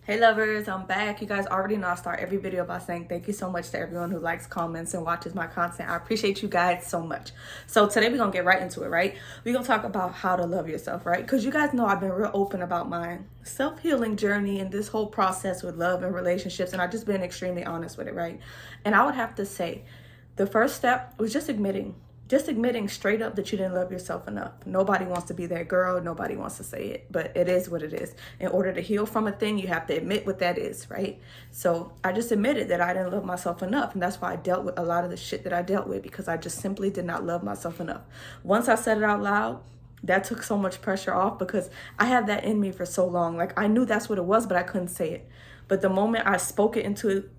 Hey lovers, I'm back. You guys already know I start every video by saying thank you so much to everyone who likes, comments, and watches my content. I appreciate you guys so much. So today we're going to get right into it, right? We're going to talk about how to love yourself, right? Because you guys know I've been real open about my self-healing journey and this whole process with love and relationships, and I've just been extremely honest with it, right? And I would have to say the first step was just admitting straight up that you didn't love yourself enough. Nobody wants to be that girl. Nobody wants to say it, but it is what it is. In order to heal from a thing, you have to admit what that is, right? So I just admitted that I didn't love myself enough. And that's why I dealt with a lot of the shit that I dealt with, because I just simply did not love myself enough. Once I said it out loud, that took so much pressure off, because I had that in me for so long. Like, I knew that's what it was, but I couldn't say it. But the moment I spoke it into it,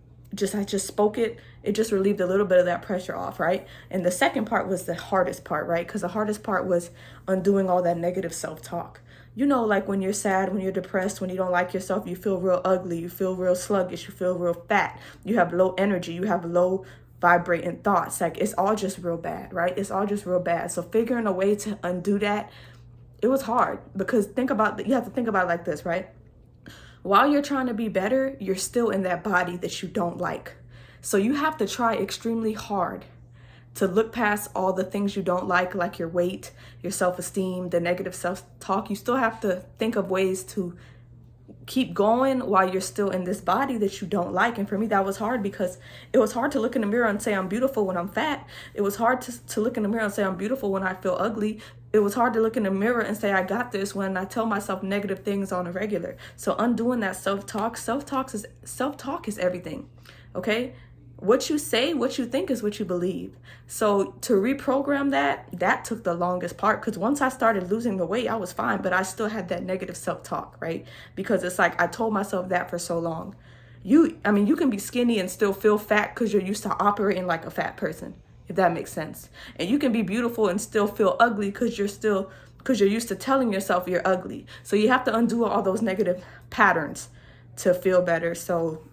I just spoke it, it just relieved a little bit of that pressure off, right? And the second part was the hardest part, right? Because the hardest part was undoing all that negative self-talk. You know, like when you're sad, when you're depressed, when you don't like yourself, you feel real ugly, you feel real sluggish, you feel real fat, you have low energy, you have low vibrating thoughts. Like, it's all just real bad, right? It's all just real bad. So figuring a way to undo that, it was hard, because you have to think about it like this, right? While you're trying to be better, you're still in that body that you don't like. So you have to try extremely hard to look past all the things you don't like your weight, your self-esteem, the negative self-talk. You still have to think of ways to keep going while you're still in this body that you don't like. And for me, that was hard, because it was hard to look in the mirror and say I'm beautiful when I'm fat. It was hard to look in the mirror and say I'm beautiful when I feel ugly. It was hard to look in the mirror and say I got this when I tell myself negative things on a regular. So undoing that self-talk is everything, okay? What you say, what you think is what you believe. So to reprogram that took the longest part, because once I started losing the weight, I was fine, but I still had that negative self-talk, right? Because it's like I told myself that for so long. You can be skinny and still feel fat because you're used to operating like a fat person, if that makes sense. And you can be beautiful and still feel ugly because you're used to telling yourself you're ugly. So you have to undo all those negative patterns to feel better. So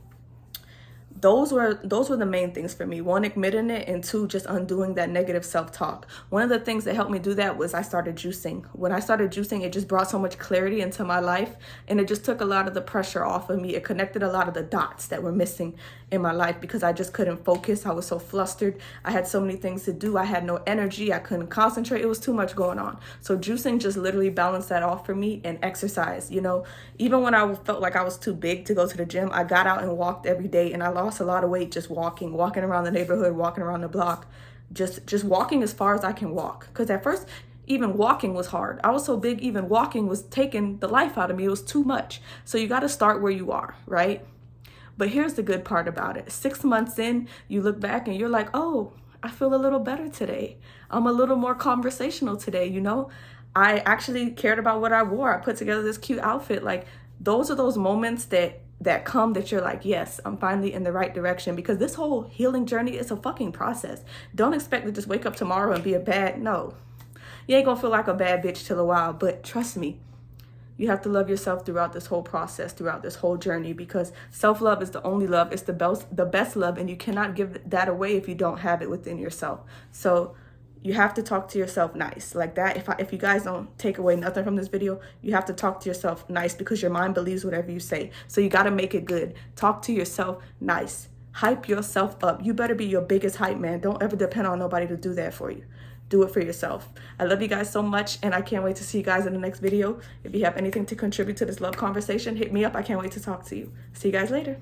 those were the main things for me. One, admitting it, and two, just undoing that negative self-talk. One of the things that helped me do that was I started juicing. When I started juicing, it just brought so much clarity into my life, and it just took a lot of the pressure off of me. It connected a lot of the dots that were missing in my life, because I just couldn't focus. I was so flustered. I had so many things to do. I had no energy. I couldn't concentrate. It was too much going on. So juicing just literally balanced that off for me. And exercise, you know, even when I felt like I was too big to go to the gym, I got out and walked every day, and I lost a lot of weight just walking around the neighborhood, walking around the block, just walking as far as I can walk. Because at first, even walking was hard. I was so big, even walking was taking the life out of me. It was too much. So you got to start where you are, right? But here's the good part about it. 6 months in, you look back and you're like, oh, I feel a little better today. I'm a little more conversational today, you know? I actually cared about what I wore. I put together this cute outfit. Like, those are those moments that come that you're like, yes, I'm finally in the right direction. Because this whole healing journey is a fucking process. Don't expect to just wake up tomorrow and be no. You ain't gonna feel like a bad bitch till a while, but trust me, you have to love yourself throughout this whole process, throughout this whole journey, because self-love is the only love. It's the best love, and you cannot give that away if you don't have it within yourself. So you have to talk to yourself nice. Like that, if you guys don't take away nothing from this video, you have to talk to yourself nice, because your mind believes whatever you say. So you got to make it good. Talk to yourself nice. Hype yourself up. You better be your biggest hype man. Don't ever depend on nobody to do that for you. Do it for yourself. I love you guys so much, and I can't wait to see you guys in the next video. If you have anything to contribute to this love conversation, hit me up. I can't wait to talk to you. See you guys later.